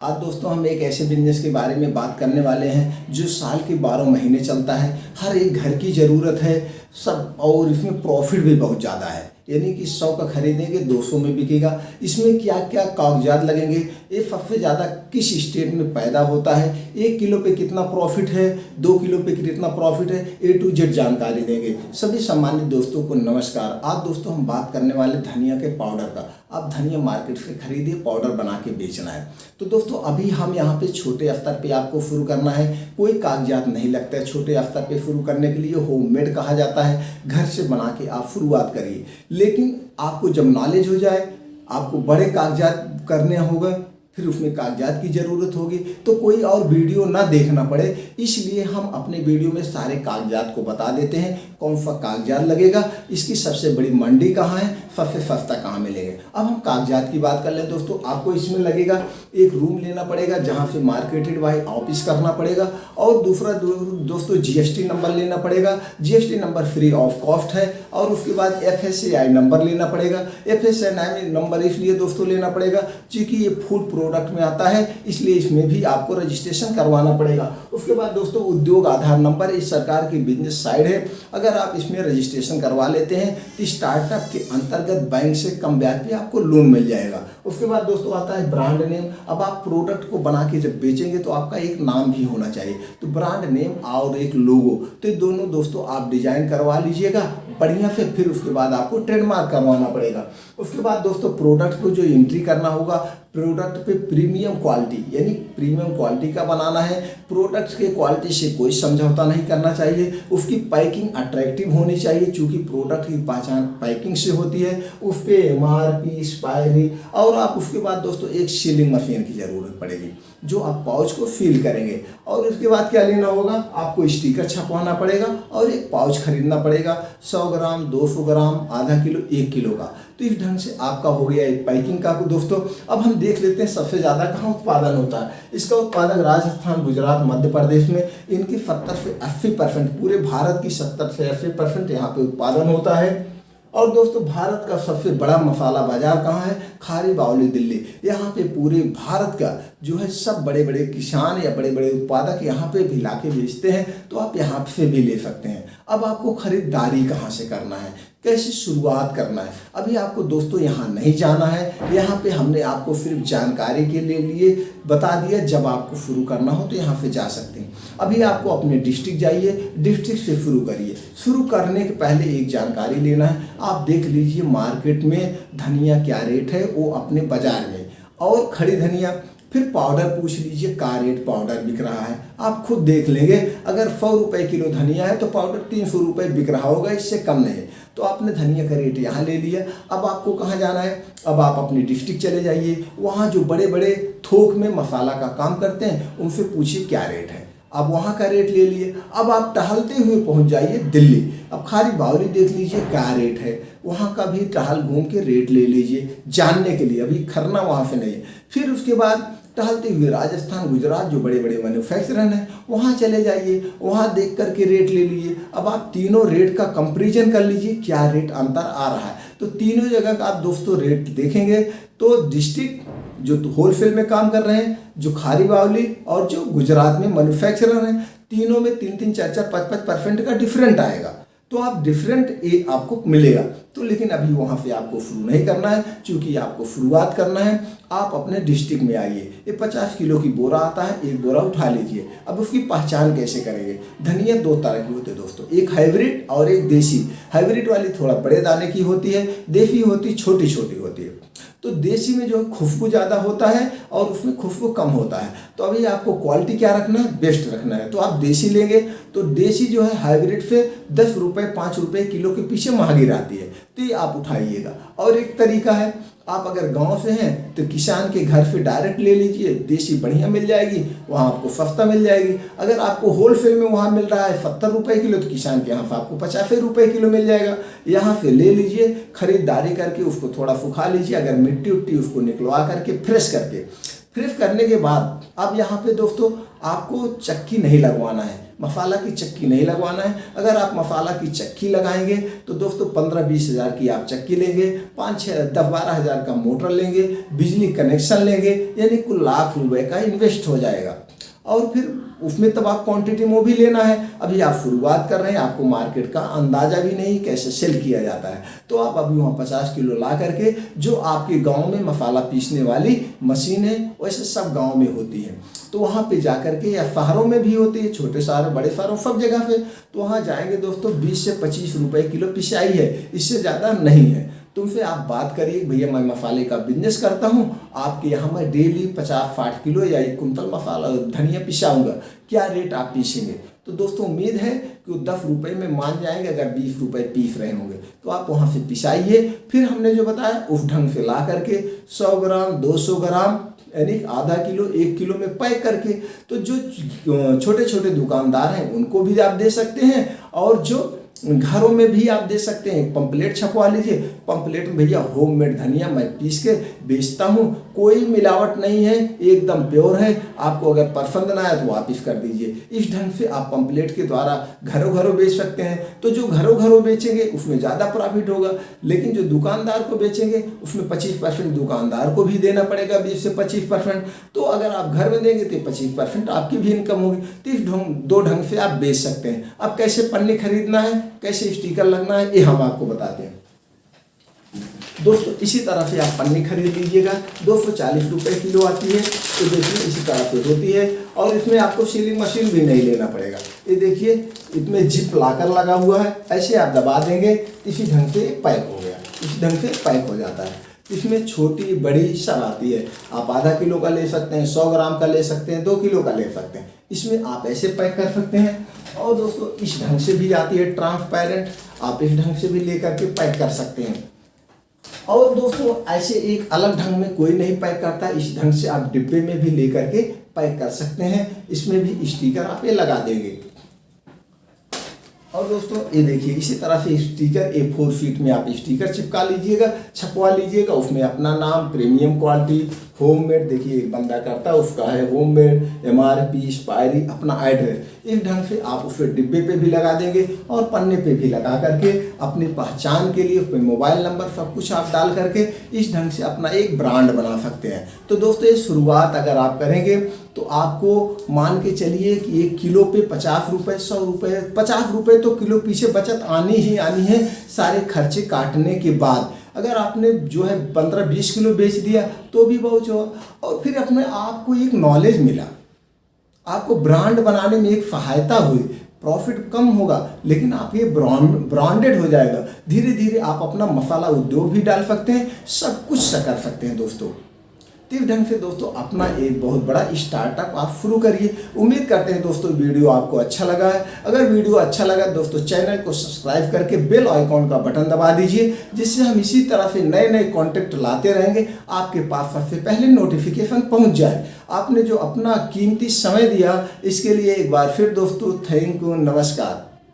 आज दोस्तों हम एक ऐसे बिजनेस के बारे में बात करने वाले हैं जो साल के 12 महीने चलता है। हर एक घर की ज़रूरत है सब, और इसमें प्रॉफिट भी बहुत ज़्यादा है। यानी कि 100 का खरीदेंगे 200 में बिकेगा। इसमें क्या क्या कागजात लगेंगे, ये सबसे ज़्यादा किस स्टेट में पैदा होता है, 1 किलो पे कितना प्रॉफिट है, 2 किलो पे कितना प्रॉफिट है, A to Z जानकारी देंगे। सभी सम्मानित दोस्तों को नमस्कार। आज दोस्तों हम बात करने वाले धनिया के पाउडर का। आप धनिया मार्केट से खरीदिए, पाउडर बना के बेचना है। तो दोस्तों अभी हम यहाँ पे छोटे स्तर पे आपको शुरू करना है, कोई कागजात नहीं लगता है। छोटे स्तर पे शुरू करने के लिए होममेड कहा जाता है, घर से बना के आप शुरुआत करिए। लेकिन आपको जब नॉलेज हो जाए, आपको बड़े कागजात करने होगा, फिर उसमें कागजात की ज़रूरत होगी, तो कोई और वीडियो ना देखना पड़े, इसलिए हम अपने वीडियो में सारे कागजात को बता देते हैं। कौन सा कागजात लगेगा, इसकी सबसे बड़ी मंडी कहाँ है, सबसे सस्ता कहाँ मिलेगा। अब हम कागजात की बात कर लें दोस्तों। आपको इसमें लगेगा एक रूम लेना पड़ेगा जहाँ से मार्केटेड बाय ऑफिस करना पड़ेगा, और दूसरा दोस्तों GST नंबर लेना पड़ेगा। GST number free of cost है। और उसके बाद FSSAI नंबर लेना पड़ेगा। FSSAI नंबर इसलिए दोस्तों लेना पड़ेगा क्योंकि ये फूड प्रोडक्ट में आता है, इसलिए इसमें भी आपको रजिस्ट्रेशन करवाना पड़ेगा। उसके बाद दोस्तों उद्योग आधार नंबर, इस सरकार की बिजनेस साइड है। अगर आप इसमें रजिस्ट्रेशन करवा लेते हैं तो स्टार्टअप के अंतर्गत बैंक से कम ब्याज पे आपको लोन मिल जाएगा। उसके बाद दोस्तों आता है ब्रांड नेम। अब आप प्रोडक्ट को बना के जब बेचेंगे तो आपका एक नाम भी होना चाहिए, तो ब्रांड नेम और एक लोगो, तो ये दोनों दोस्तों आप डिजाइन करवा लीजिएगा बढ़िया से। फिर उसके बाद आपको ट्रेडमार्क करवाना पड़ेगा। उसके बाद दोस्तों प्रोडक्ट को जो एंट्री करना होगा, प्रोडक्ट पे प्रीमियम क्वालिटी, यानी प्रीमियम क्वालिटी का बनाना है। प्रोडक्ट के क्वालिटी से कोई समझौता नहीं करना चाहिए। उसकी पैकिंग अट्रैक्टिव होनी चाहिए, क्योंकि प्रोडक्ट की पहचान पैकिंग से होती है। उस पर MRP, एक्सपायरी, और आप उसके बाद दोस्तों एक सीलिंग मशीन की ज़रूरत पड़ेगी जो आप पाउच को फिल करेंगे। और उसके बाद क्या लेना होगा, आपको स्टिकर छपवाना पड़ेगा और एक पाउच खरीदना पड़ेगा 100 ग्राम, 200 ग्राम, आधा किलो, 1 किलो का। तो इस ढंग से आपका हो गया एक पैकिंग का दोस्तों। अब हम देख लेते हैं सबसे ज़्यादा कहाँ उत्पादन होता है। इसका उत्पादन राजस्थान, गुजरात, मध्य प्रदेश में इनकी 70 से 80%, पूरे भारत की 70 से 80% यहाँ पे उत्पादन होता है। और दोस्तों भारत का सबसे बड़ा मसाला बाजार कहाँ है, खारी बावली, दिल्ली। यहाँ पे पूरे भारत का जो है सब बड़े बड़े किसान या बड़े बड़े उत्पादक यहाँ पे भी लाके बेचते हैं, तो आप यहाँ से भी ले सकते हैं। अब आपको खरीदारी कहाँ से करना है, कैसे शुरुआत करना है, अभी आपको दोस्तों यहाँ नहीं जाना है। यहाँ पे हमने आपको सिर्फ जानकारी के लिए बता दिया, जब आपको शुरू करना हो तो यहाँ से जा सकते हैं। अभी आपको अपने डिस्ट्रिक्ट जाइए, डिस्ट्रिक्ट से शुरू करिए। शुरू करने के पहले एक जानकारी लेना है, आप देख लीजिए मार्केट में धनिया क्या रेट है वो अपने बाजार में, और खड़ी धनिया। फिर पाउडर पूछ लीजिए क्या रेट पाउडर बिक रहा है, आप खुद देख लेंगे। अगर 100 रुपये किलो धनिया है तो पाउडर 300 रुपये बिक रहा होगा, इससे कम नहीं। तो आपने धनिया का रेट यहाँ ले लिया। अब आपको कहाँ जाना है, अब आप अपनी डिस्ट्रिक्ट चले जाइए। वहाँ जो बड़े बड़े थोक में मसाला का काम करते हैं उनसे पूछिए क्या रेट है। अब वहाँ का रेट ले लिए। अब आप टहलते हुए पहुँच जाइए दिल्ली। अब खारी बावली देख लीजिए क्या रेट है, वहाँ का भी टहल घूम के रेट ले लीजिए जानने के लिए, अभी खरना वहाँ से नहीं है। फिर उसके बाद टहलते हुए राजस्थान, गुजरात जो बड़े बड़े मैन्युफैक्चरर हैं वहाँ चले जाइए, वहाँ देख करके रेट ले लीजिए। अब आप तीनों रेट का कंपैरिजन कर लीजिए क्या रेट अंतर आ रहा है। तो तीनों जगह का आप दोस्तों रेट देखेंगे तो डिस्ट्रिक्ट जो होलसेल में काम कर रहे हैं, जो खारी बावली, और जो गुजरात में मैन्युफैक्चरर हैं, तीनों में 3-3, 4-4, 5-5% का डिफरेंट आएगा। तो आप डिफरेंट आपको मिलेगा। तो लेकिन अभी वहाँ से आपको शुरू नहीं करना है, क्योंकि आपको शुरुआत करना है। आप अपने डिस्ट्रिक्ट में आइए। ये 50 किलो की बोरा आता है, एक बोरा उठा लीजिए। अब उसकी पहचान कैसे करेंगे, धनिया 2 तरह की होती है दोस्तों, एक हाइब्रिड और एक देसी। हाइब्रिड वाली थोड़ा बड़े दाने की होती है, देसी होती छोटी छोटी होती है। तो देसी में जो है खुशबू ज़्यादा होता है और उसमें खुशबू कम होता है। तो अभी आपको क्वालिटी क्या रखना है, बेस्ट रखना है। तो आप देसी लेंगे तो देसी जो है हाइब्रिड से 10 रुपये, 5 रुपये किलो के पीछे महंगी रहती है, तो ये आप उठाइएगा। और एक तरीका है, आप अगर गांव से हैं तो किसान के घर से डायरेक्ट ले लीजिए, देसी बढ़िया मिल जाएगी, वहाँ आपको सस्ता मिल जाएगी। अगर आपको होलसेल में वहाँ मिल रहा है 70 रुपये किलो, तो किसान के यहाँ से आपको 50 रुपये किलो मिल जाएगा। यहाँ से ले लीजिए, खरीदारी करके उसको थोड़ा सुखा लीजिए, अगर मिट्टी उट्टी उसको निकलवा करके फ्रेश करके, फ्रेश करने के बाद अब यहाँ पे दोस्तों आपको चक्की नहीं लगवाना है, मसाला की चक्की नहीं लगवाना है। अगर आप मसाला की चक्की लगाएंगे तो दोस्तों 15-20 हज़ार की आप चक्की लेंगे, 5-6-10-12 हज़ार का मोटर लेंगे, बिजली कनेक्शन लेंगे, यानी कुल लाख रुपए का इन्वेस्ट हो जाएगा। और फिर उसमें तब आप क्वांटिटी में भी लेना है। अभी आप शुरुआत कर रहे हैं, आपको मार्केट का अंदाज़ा भी नहीं कैसे सेल किया जाता है, तो आप अभी वहाँ 50 किलो ला करके, जो आपके गांव में मसाला पीसने वाली मशीन है वैसे सब गांव में होती है, तो वहाँ पे जा करके, या शहरों में भी होती है, छोटे शहर बड़े शहरों सब जगह पे, तो वहाँ जाएंगे दोस्तों 20 से 25 रुपए किलो पिसाई है, इससे ज़्यादा नहीं है। तो उनसे आप बात करिए, भैया मैं मसाले का बिजनेस करता हूँ, आपके यहाँ मैं डेली 50-60 किलो या 1 कुंटल मसाला धनिया पिसाऊँगा, क्या रेट आप पीसेंगे? तो दोस्तों उम्मीद है कि वो 10 रुपये में मान जाएंगे। अगर 20 रुपये पीस रहे होंगे तो आप वहाँ से पिसाइए। फिर हमने जो बताया उस ढंग से ला करके 100 ग्राम 200 ग्राम यानी आधा किलो 1 किलो में पैक करके, तो जो छोटे छोटे दुकानदार हैं उनको भी आप दे सकते हैं, और जो घरों में भी आप दे सकते हैं। पंपलेट छपवा लीजिए, पंपलेट में भैया होममेड धनिया मैं पीस के बेचता हूँ, कोई मिलावट नहीं है, एकदम प्योर है, आपको अगर पसंद ना आए तो वापस कर दीजिए। इस ढंग से आप पंपलेट के द्वारा घरों घरों बेच सकते हैं। तो जो घरों घरों बेचेंगे उसमें ज़्यादा प्रॉफिट होगा, लेकिन जो दुकानदार को बेचेंगे उसमें 25% दुकानदार को भी देना पड़ेगा, 20 से 25%। तो अगर आप घर में देंगे तो 25% आपकी भी इनकम होगी। तो इस दो ढंग से आप बेच सकते हैं। अब कैसे पन्नी खरीदना है, कैसे स्टिकर लगना है, ये हम आपको बताते हैं दोस्तों। इसी तरह से आप पन्नी खरीद लीजिएगा, 240 रुपये किलो आती है। तो देखिए इसी तरह से होती है, और इसमें आपको सीलिंग मशीन भी नहीं लेना पड़ेगा। ये देखिए इसमें जिप लाकर लगा हुआ है, ऐसे आप दबा देंगे, इसी ढंग से पैक हो गया, इसी ढंग से पैक हो जाता है। इसमें छोटी बड़ी सब आती है, आप आधा किलो का ले सकते हैं, 100 ग्राम का ले सकते हैं, 2 किलो का ले सकते हैं। इसमें आप ऐसे पैक कर सकते हैं। और दोस्तों इस ढंग से भी आती है ट्रांसपेरेंट, आप इस ढंग से भी लेकर के पैक कर सकते हैं। और दोस्तों ऐसे एक अलग ढंग में कोई नहीं पैक करता, इस ढंग से आप डिब्बे में भी लेकर के पैक कर सकते हैं। इसमें भी स्टिकर आप ये लगा देंगे। और दोस्तों ये देखिए इसी तरह से स्टिकर A4 शीट में आप स्टिकर चिपका लीजिएगा, छपवा लीजिएगा, उसमें अपना नाम, प्रीमियम क्वालिटी, होममेड, देखिए एक बंदा करता है उसका है होममेड, MRP, एक्सपायरी, अपना एड्रेस, इस ढंग से आप उसे डिब्बे पे भी लगा देंगे और पन्ने पे भी लगा करके अपनी पहचान के लिए उसमें मोबाइल नंबर सब कुछ आप डाल करके इस ढंग से अपना एक ब्रांड बना सकते हैं। तो दोस्तों ये शुरुआत अगर आप करेंगे तो आपको मान के चलिए कि 1 किलो पे 50 रुपये, 100 रुपये, 50 रुपये तो किलो पीछे बचत आनी ही आनी है, सारे खर्चे काटने के बाद। अगर आपने जो है 15-20 किलो बेच दिया तो भी बहुत हुआ, और फिर अपने आप को एक नॉलेज मिला, आपको ब्रांड बनाने में एक सहायता हुई। प्रॉफिट कम होगा लेकिन आप ये ब्रांडेड हो जाएगा। धीरे धीरे आप अपना मसाला उद्योग भी डाल सकते हैं, सब कुछ कर सकते हैं दोस्तों। तो इस ढंग से दोस्तों अपना एक बहुत बड़ा स्टार्टअप आप शुरू करिए। उम्मीद करते हैं दोस्तों वीडियो आपको अच्छा लगा है। अगर वीडियो अच्छा लगा दोस्तों चैनल को सब्सक्राइब करके बेल आइकॉन का बटन दबा दीजिए, जिससे हम इसी तरह से नए नए कॉन्टेंट लाते रहेंगे, आपके पास सबसे पहले नोटिफिकेशन पहुंच जाए। आपने जो अपना कीमती समय दिया इसके लिए एक बार फिर दोस्तों थैंक यू, नमस्कार।